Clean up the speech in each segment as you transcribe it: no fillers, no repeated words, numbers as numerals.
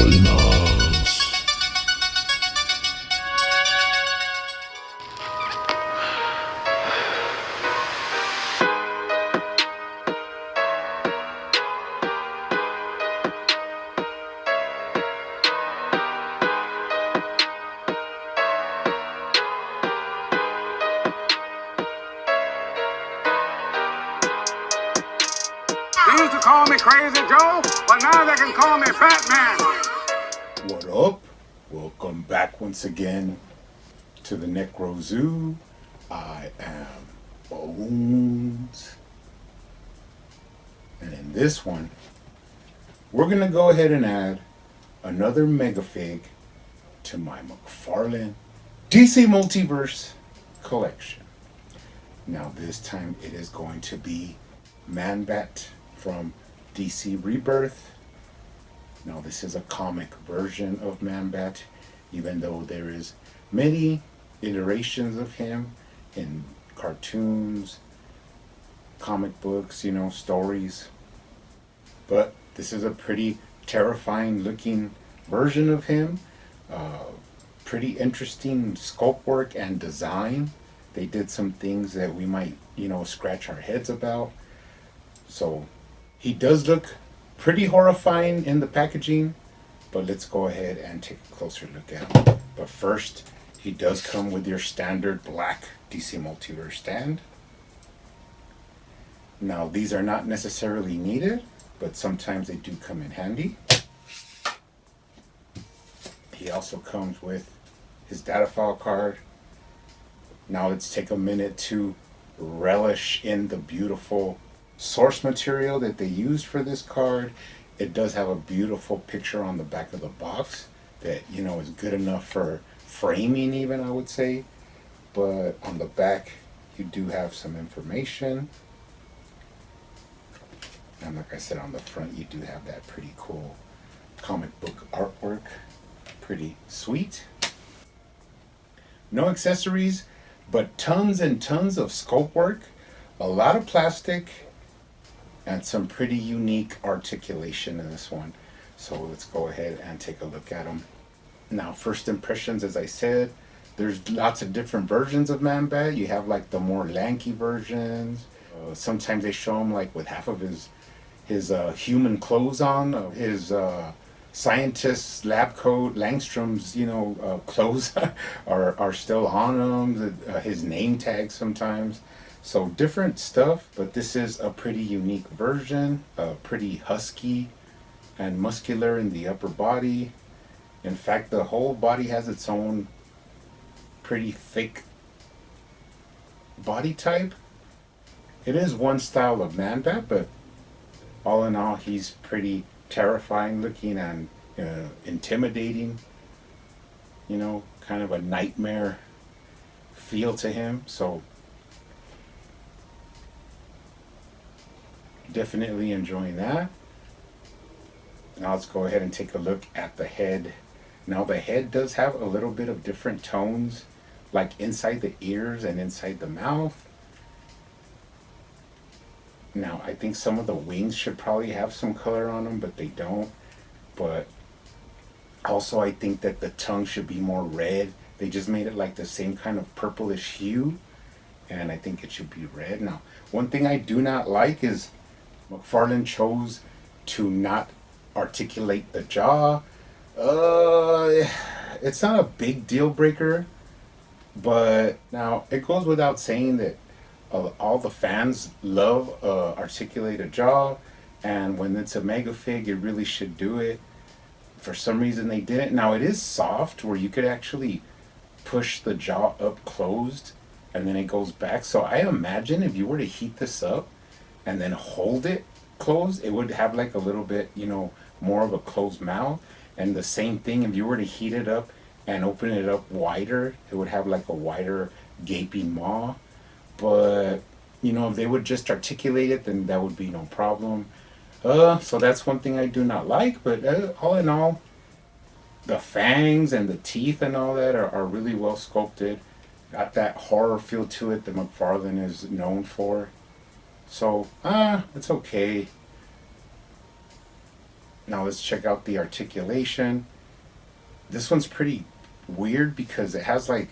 They used to call me Crazy Joe, but now they can call me Batman. What up? Welcome back once again to the Necro Zoo. I am Bones. And in this one, we're going to go ahead and add another Megafig to my McFarlane DC Multiverse collection. Now this time it is going to be Man-Bat from DC Rebirth. Now this is a comic version of Man-Bat, even though there is many iterations of him in cartoons, comic books, stories. But this is a pretty terrifying looking version of him. Pretty interesting sculpt work and design. They did some things that we might, scratch our heads about. So he does look pretty horrifying in the packaging, but let's go ahead and take a closer look at him. But first, he does come with your standard black DC Multiverse stand. Now these are not necessarily needed, but sometimes they do come in handy. He also comes with his data file card. Now let's take a minute to relish in the beautiful source material that they used for this card. It does have a beautiful picture on the back of the box that is good enough for framing, even, I would say. But on the back you do have some information, and like I said, on the front you do have that pretty cool comic book artwork. Pretty sweet. No accessories, but tons and tons of sculpt work, a lot of plastic, and some pretty unique articulation in this one. So let's go ahead and take a look at them. Now, first impressions, as I said, there's lots of different versions of Man-Bat. You have like the more lanky versions. Sometimes they show him like with half of his human clothes on. His scientist's lab coat, Langstrom's clothes are still on him. His name tag sometimes. So different stuff, but this is a pretty unique version, pretty husky and muscular in the upper body. In fact, the whole body has its own pretty thick body type. It is one style of Man-Bat, but all in all, he's pretty terrifying looking and intimidating. Kind of a nightmare feel to him. So definitely enjoying that. Now let's go ahead and take a look at the head. Now the head does have a little bit of different tones, like inside the ears and inside the mouth. Now I think some of the wings should probably have some color on them, but they don't. But also I think that the tongue should be more red. They just made it like the same kind of purplish hue, and I think it should be red. Now, one thing I do not like is McFarlane chose to not articulate the jaw. It's not a big deal breaker, but now it goes without saying that all the fans love articulated jaw, and when it's a Megafig, it really should do it. For some reason they didn't. Now it is soft, where you could actually push the jaw up closed and then it goes back. So I imagine if you were to heat this up and then hold it closed, it would have like a little bit, more of a closed mouth. And the same thing, if you were to heat it up and open it up wider, it would have like a wider gaping maw. But if they would just articulate it, then that would be no problem. So that's one thing I do not like. But all in all, the fangs and the teeth and all that are really well sculpted. Got that horror feel to it that McFarlane is known for. So, it's okay. Now let's check out the articulation. This one's pretty weird because it has like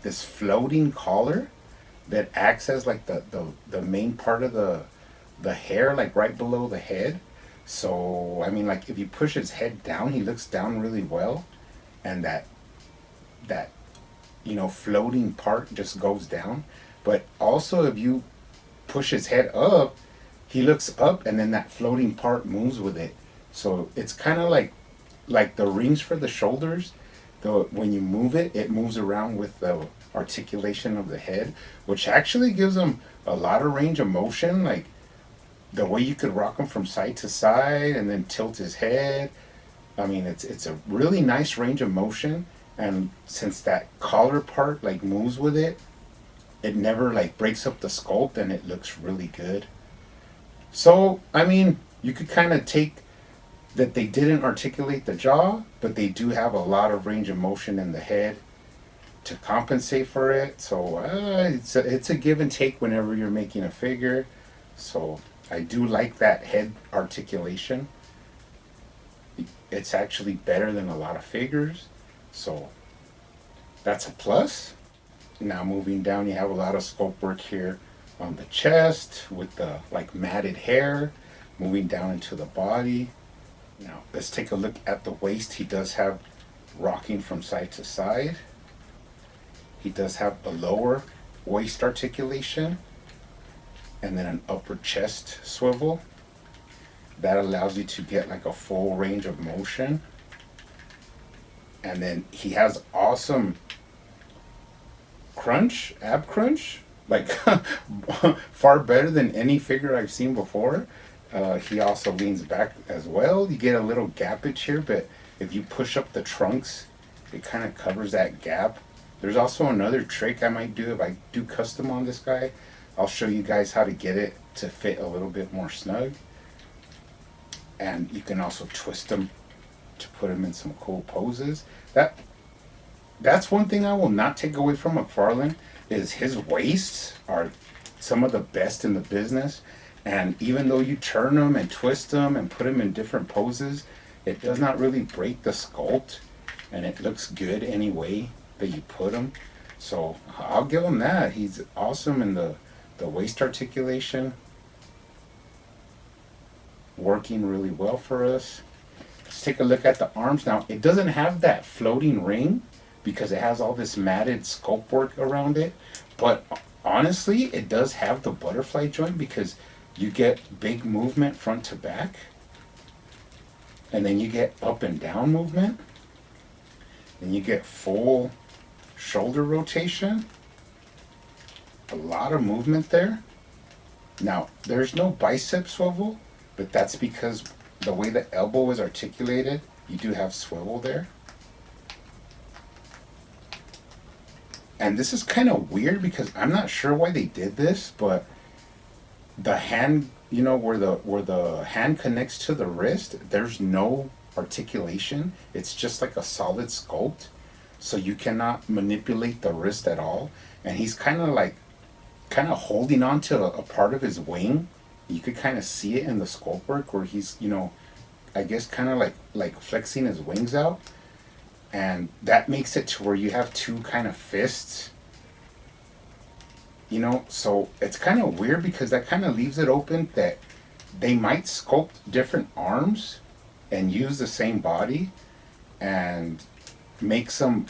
this floating collar that acts as like the main part of the hair, like right below the head. So I mean, like if you push his head down, he looks down really well, and that floating part just goes down. But also if you push his head up, he looks up, and then that floating part moves with it. So it's kind of like the rings for the shoulders. Though when you move it, it moves around with the articulation of the head, which actually gives him a lot of range of motion. Like the way you could rock him from side to side and then tilt his head. I mean, it's a really nice range of motion. And since that collar part like moves with it, it never like breaks up the sculpt, and it looks really good. So I mean, you could kind of take that they didn't articulate the jaw, but they do have a lot of range of motion in the head to compensate for it. So it's a give and take whenever you're making a figure. So I do like that head articulation. It's actually better than a lot of figures. So that's a plus. Now moving down, you have a lot of sculpt work here on the chest with the like matted hair. Moving down into the body. Now let's take a look at the waist. He does have rocking from side to side. He does have a lower waist articulation and then an upper chest swivel. That allows you to get like a full range of motion. And then he has awesome crunch, ab crunch, like far better than any figure I've seen before. He also leans back as well. You get a little gappage here, but if you push up the trunks, it kind of covers that gap. There's also another trick I might do if I do custom on this guy. I'll show you guys how to get it to fit a little bit more snug. And you can also twist them to put him in some cool poses. That's one thing I will not take away from McFarlane is his waists are some of the best in the business. And even though you turn them and twist them and put them in different poses, it does not really break the sculpt, and it looks good any way that you put them. So I'll give him that. He's awesome in the waist articulation. Working really well for us. Let's take a look at the arms now. It doesn't have that floating ring because it has all this matted sculpt work around it. But honestly, it does have the butterfly joint because you get big movement front to back. And then you get up and down movement. And you get full shoulder rotation. A lot of movement there. Now, there's no bicep swivel, but that's because the way the elbow is articulated, you do have swivel there. And this is kind of weird because I'm not sure why they did this, but the hand, where the hand connects to the wrist, there's no articulation. It's just like a solid sculpt. So you cannot manipulate the wrist at all. And he's kind of holding on to a part of his wing. You could kind of see it in the sculpt work where he's, I guess kind of like flexing his wings out. And that makes it to where you have two kind of fists. So it's kind of weird because that kind of leaves it open that they might sculpt different arms and use the same body and make some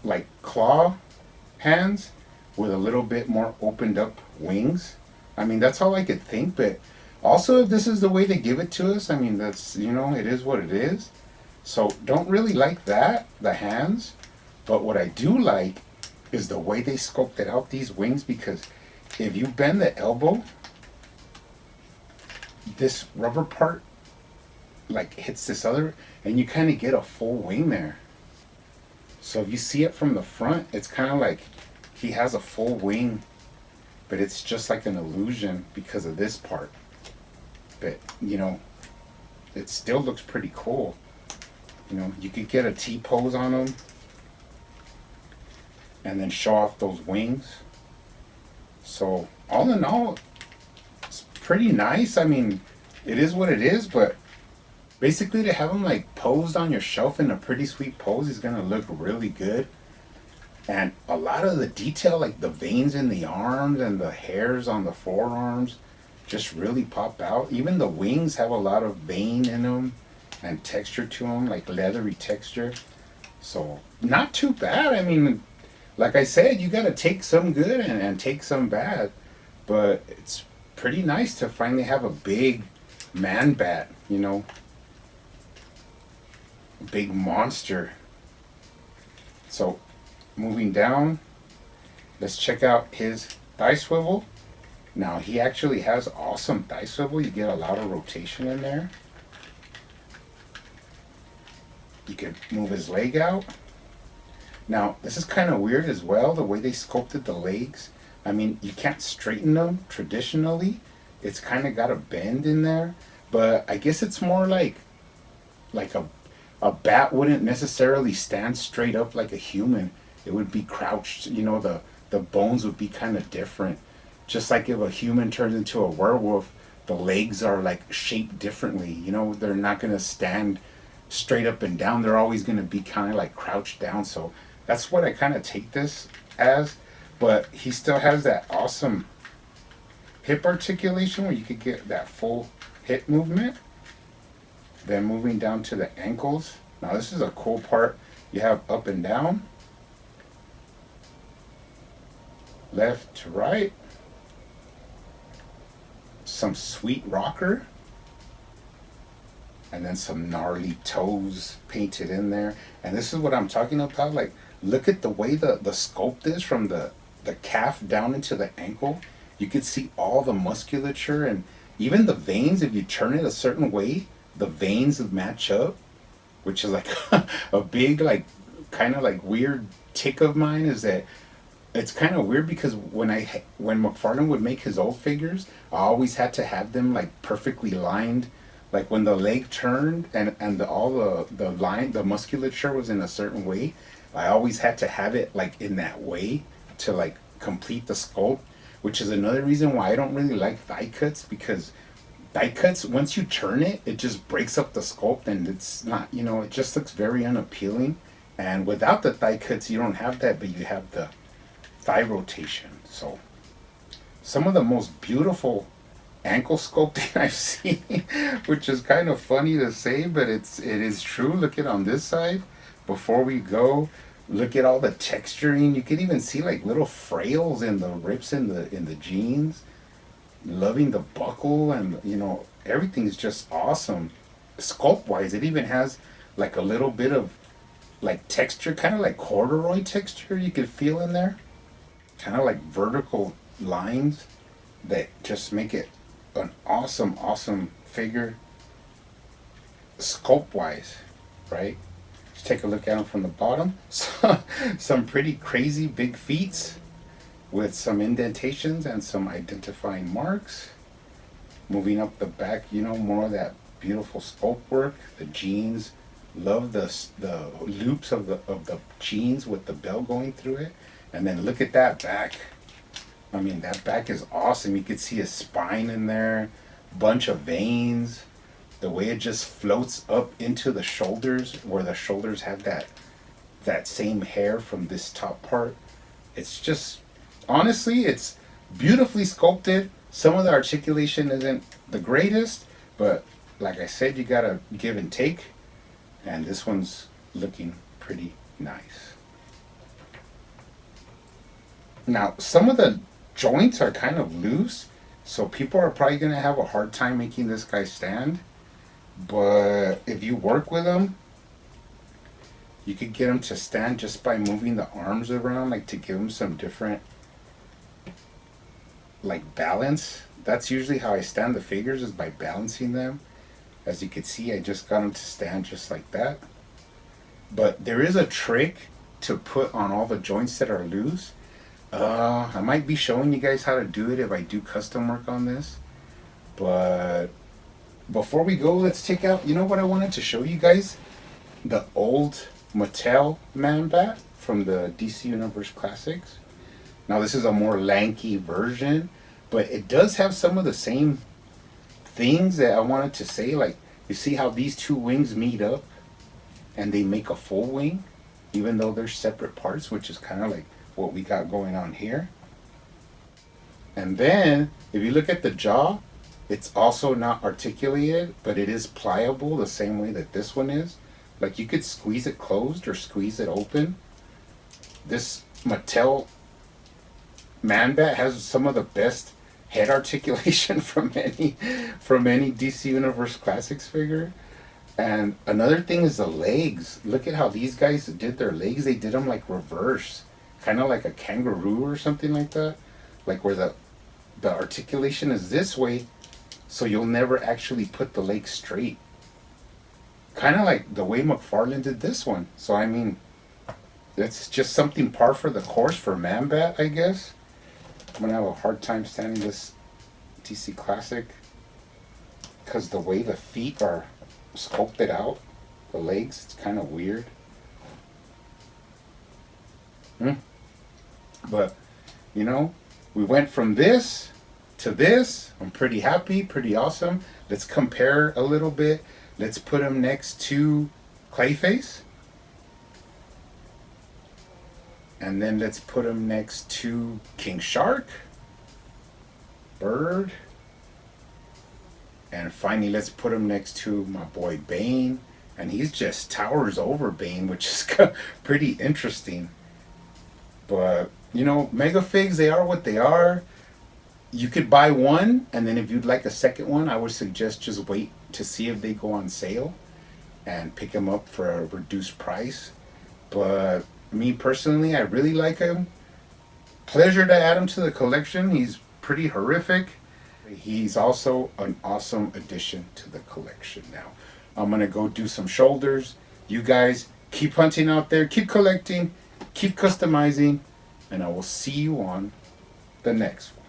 like claw hands with a little bit more opened up wings. I mean, that's all I could think, but also if this is the way they give it to us, I mean, that's, it is what it is. So don't really like that, the hands, but what I do like is the way they sculpted out these wings, because if you bend the elbow, this rubber part like hits this other, and you kind of get a full wing there. So if you see it from the front, it's kind of like he has a full wing, but it's just like an illusion because of this part. But it still looks pretty cool. You could get a T-pose on them and then show off those wings. So all in all, it's pretty nice. I mean, it is what it is, but Basically, to have him like posed on your shelf in a pretty sweet pose, he's gonna look really good. And a lot of the detail, like the veins in the arms and the hairs on the forearms, just really pop out. Even the wings have a lot of vein in them and texture to them, like leathery texture. So not too bad. I mean, like I said, you gotta take some good and take some bad, but it's pretty nice to finally have a big man bat, you know, a big monster. So moving down, let's check out his thigh swivel. Now he actually has awesome thigh swivel. You get a lot of rotation in there. You can move his leg out. Now this is kind of weird as well, the way they sculpted the legs. I mean, you can't straighten them traditionally. It's kind of got a bend in there, but I guess it's more like a bat wouldn't necessarily stand straight up like a human. It would be crouched. You know, the bones would be kind of different. Just like if a human turns into a werewolf, the legs are like shaped differently. You know, they're not gonna stand straight up and down. They're always gonna be kind of like crouched down. So that's what I kind of take this as. But he still has that awesome hip articulation where you could get that full hip movement. Then moving down to the ankles. Now this is a cool part. You have up and down, left to right, some sweet rocker, and then some gnarly toes painted in there. And this is what I'm talking about. Like, look at the way the sculpt is from the calf down into the ankle. You could see all the musculature and even the veins. If you turn it a certain way, the veins would match up, which is like a big, like, kind of like weird tick of mine, is that it's kind of weird because when McFarlane would make his old figures, I always had to have them like perfectly lined. Like when the leg turned and all the line, the musculature was in a certain way, I always had to have it like in that way to like complete the sculpt, which is another reason why I don't really like thigh cuts, because thigh cuts, once you turn it, it just breaks up the sculpt and it's not, you know, it just looks very unappealing. And without the thigh cuts, you don't have that, but you have the thigh rotation. So some of the most beautiful ankle sculpting I've seen, which is kind of funny to say, but it is true. Look at on this side. Before we go, look at all the texturing. You can even see like little frails in the rips in the jeans. Loving the buckle, and you know, everything's just awesome. Sculpt wise, it even has like a little bit of like texture, kind of like corduroy texture you could feel in there. Kind of like vertical lines that just make it an awesome figure sculpt wise, right? Let's take a look at them from the bottom. Some pretty crazy big feet with some indentations and some identifying marks. Moving up the back, you know, more of that beautiful sculpt work. The jeans, love the loops of the jeans with the bell going through it. And then look at that back. I mean, that back is awesome. You could see a spine in there, bunch of veins. The way it just floats up into the shoulders, where the shoulders have that same hair from this top part. It's just, honestly, it's beautifully sculpted. Some of the articulation isn't the greatest, but like I said, you gotta give and take. And this one's looking pretty nice. Now, some of the joints are kind of loose, so people are probably going to have a hard time making this guy stand. But if you work with him, you could get him to stand just by moving the arms around, like to give him some different, like, balance. That's usually how I stand the figures, is by balancing them. As you can see, I just got him to stand just like that. But there is a trick to put on all the joints that are loose. I might be showing you guys how to do it if I do custom work on this. But before we go, let's take out, you know what I wanted to show you guys? The old Mattel Man Bat from the DC Universe Classics. Now this is a more lanky version, but it does have some of the same things that I wanted to say. Like, You see how these two wings meet up and they make a full wing, even though they're separate parts, which is kind of like what we got going on here. And then if you look at the jaw, it's also not articulated, but it is pliable the same way that this one is. Like you could squeeze it closed or squeeze it open. This Mattel Man Bat has some of the best head articulation from any DC Universe Classics figure. And another thing is the legs. Look at how these guys did their legs. They did them like reverse, kind of like a kangaroo or something like that. Like where the articulation is this way, so you'll never actually put the leg straight. Kind of like the way McFarlane did this one. So I mean, that's just something par for the course for Man Bat, I guess. I'm gonna have a hard time standing this DC Classic because the way the feet are sculpted out, the legs, it's kind of weird. But you know, we went from this to this. I'm pretty happy, pretty awesome. Let's compare a little bit. Let's put him next to Clayface. And then let's put him next to King Shark, Bird. And finally, let's put him next to my boy Bane. And he's just towers over Bane, which is pretty interesting. But, you know, Mega Figs, they are what they are. You could buy one, and then if you'd like a second one, I would suggest just wait to see if they go on sale and pick them up for a reduced price. But me personally, I really like him. Pleasure to add him to the collection. He's pretty horrific. He's also an awesome addition to the collection. Now, I'm going to go do some shoulders. You guys keep hunting out there, keep collecting, keep customizing, and I will see you on the next one.